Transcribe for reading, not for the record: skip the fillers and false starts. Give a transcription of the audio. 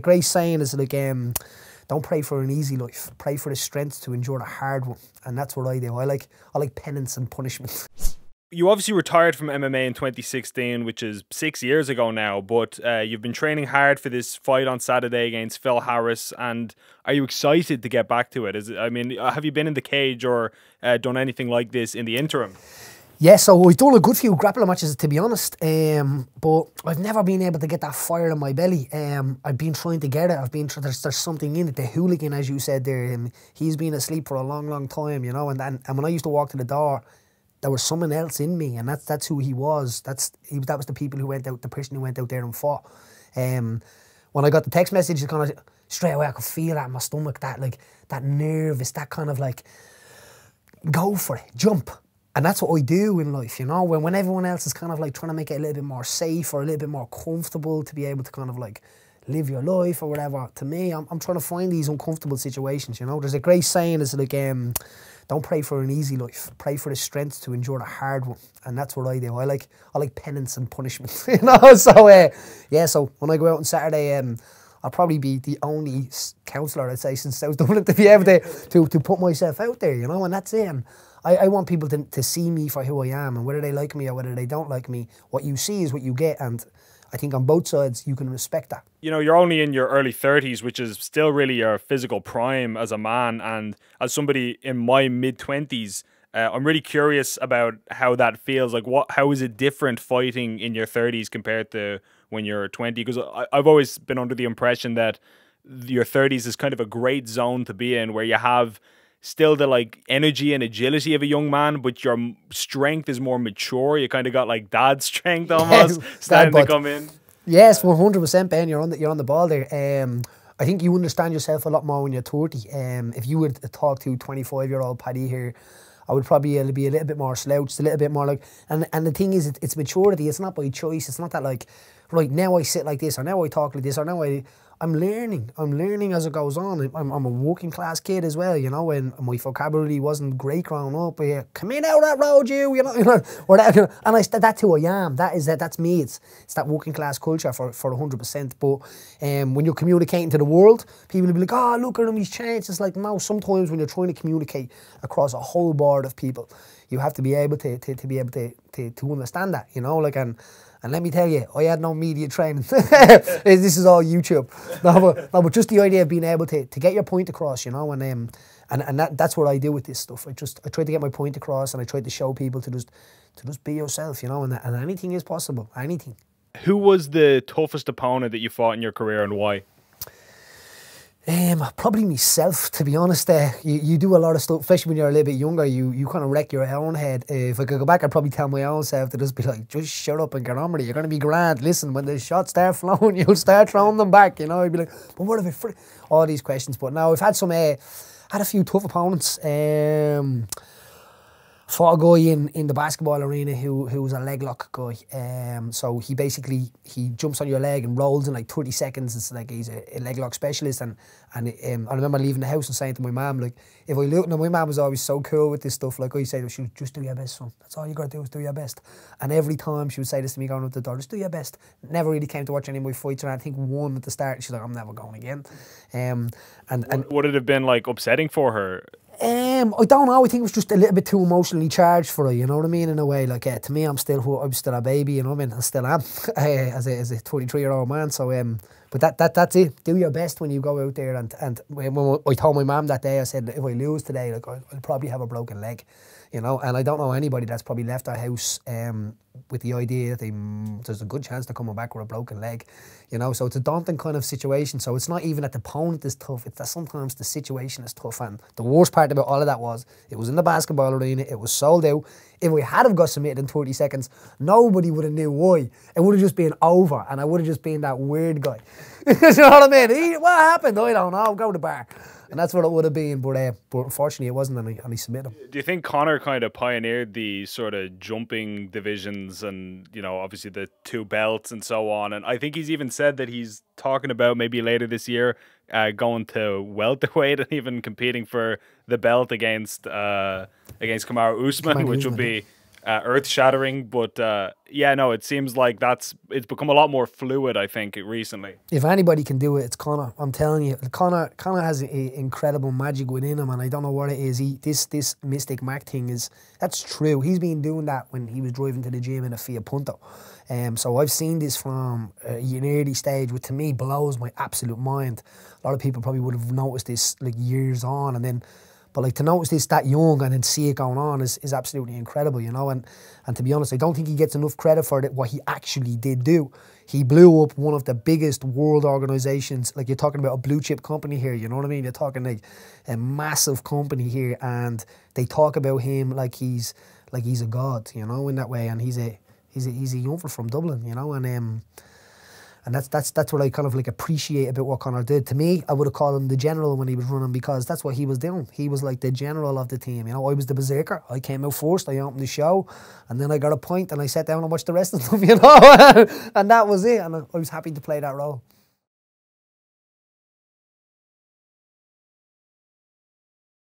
great saying is like, don't pray for an easy life. Pray for the strength to endure the hard one. And that's what I do. I like penance and punishment. You obviously retired from MMA in 2016, which is 6 years ago now, but you've been training hard for this fight on Saturday against Phil Harris, and are you excited to get back to it? I mean, have you been in the cage or done anything like this in the interim? Yeah, so we've done a good few grappling matches, to be honest, but I've never been able to get that fire in my belly. I've been trying to get it. There's something in it. The hooligan, as you said there, he's been asleep for a long, long time, you know, and when I used to walk to the door, there was someone else in me, and that's who he was. That was the people who went out, the person who went out there and fought. When I got the text message, it kind of straight away I could feel that in my stomach, that nervous, that kind of like, go for it, jump. And that's what I do in life, you know, when everyone else is kind of like trying to make it a little bit more safe or a little bit more comfortable to be able to kind of like live your life or whatever. To me, I'm trying to find these uncomfortable situations, you know. There's a great saying, it's like, don't pray for an easy life. Pray for the strength to endure the hard one. And that's what I do. I like penance and punishment, you know. So, yeah, so when I go out on Saturday, I'll probably be the only councillor, I'd say, since South Dublin to be able to put myself out there, you know, and that's it. And I want people to see me for who I am, and whether they like me or whether they don't like me, what you see is what you get, and I think on both sides you can respect that. You know, you're only in your early 30s, which is still really your physical prime as a man, and as somebody in my mid-20s, I'm really curious about how that feels. Like, how is it different fighting in your 30s compared to when you're 20? Because I've always been under the impression that your 30s is kind of a great zone to be in, where you have still the like energy and agility of a young man, but your strength is more mature. You kind of got like dad strength almost starting to come in. Yes, 100%, Ben. You're on the ball there. I think you understand yourself a lot more when you're 30. If you would talk to 25-year-old Paddy here, I would probably be a little bit more slouched, a little bit more like. And the thing is, it's maturity. It's not by choice. It's not that like, right now I sit like this, or now I talk like this, or now I'm learning. I'm learning as it goes on. I'm a working class kid as well, you know, and my vocabulary wasn't great growing up. But yeah, come in out that road, you know, or that, and that's who I am. That's me. It's that working class culture for 100%. But when you're communicating to the world, people will be like, oh, look at him, he's changed. It's like, no, sometimes when you're trying to communicate across a whole board of people, you have to be able to understand that, you know, like, and let me tell you, I had no media training. This is all YouTube. No, but just the idea of being able to get your point across, you know, and that's what I do with this stuff. I try to get my point across, and I try to show people to just be yourself, you know, and anything is possible, anything. Who was the toughest opponent that you fought in your career, and why? Probably myself, to be honest. You do a lot of stuff, especially when you're a little bit younger. You kind of wreck your own head. If I could go back, I'd probably tell my own self to just be like, just shut up and get on with it. You're going to be grand. Listen, when the shots start flowing, you'll start throwing them back. You know, I'd be like, but what if it? All these questions. But now I've had had a few tough opponents. Fought a guy in the basketball arena who was a leg lock guy. So he jumps on your leg and rolls in like 30 seconds. It's like he's a leg lock specialist. And I remember leaving the house and saying to my mum, like, if I look, now my mum was always so cool with this stuff. Like I said, she would just do your best, son. That's all you got to do is do your best. And every time she would say this to me going out the door, just do your best. Never really came to watch any of my fights, and I think one at the start. She's like, I'm never going again. And would it have been like upsetting for her? I don't know. I think it was just a little bit too emotionally charged for her. You know what I mean? In a way, like to me, I'm still a baby. You know what I mean? I still am as a 23-year-old man. So but that's it. Do your best when you go out there. And when I told my mum that day, I said, if I lose today, like I'll probably have a broken leg. You know, and I don't know anybody that's probably left their house with the idea that there's a good chance they're coming back with a broken leg. You know, so it's a daunting kind of situation. So it's not even that the opponent is tough, it's that sometimes the situation is tough. And the worst part about all of that was, it was in the basketball arena, it was sold out. If we had have got submitted in 30 seconds, nobody would have knew why. It would have just been over, and I would have just been that weird guy. You know what I mean? What happened? I don't know, go to the bar. And that's what it would have been, but unfortunately it wasn't, and he submitted him. Do you think Conor kind of pioneered the sort of jumping divisions and, you know, obviously the 2 belts and so on? And I think he's even said that he's talking about maybe later this year going to welterweight and even competing for the belt against Kamaru Usman, which would be earth-shattering. But yeah, no, it seems like it's become a lot more fluid, I think, recently. If anybody can do it, it's Conor. I'm telling you, Conor has incredible magic within him, and I don't know what it is. This Mystic Mac thing that's true. He's been doing that when he was driving to the gym in a Fiat Punto. So I've seen this from an early stage, which to me blows my absolute mind. A lot of people probably would have noticed this like years on, and then. But like to notice this that young and then see it going on is absolutely incredible, you know. And to be honest, I don't think he gets enough credit for what he actually did do. He blew up one of the biggest world organizations. Like you're talking about a blue chip company here, you know what I mean? You're talking like a massive company here, and they talk about him like he's a god, you know, in that way. And he's a youngster from Dublin, you know, and that's what I kind of like appreciate about what Conor did. To me, I would have called him the general when he was running, because that's what he was doing. He was like the general of the team. You know, I was the berserker. I came out first. I opened the show, and then I got a point, and I sat down and watched the rest of them. You know, and that was it. And I was happy to play that role.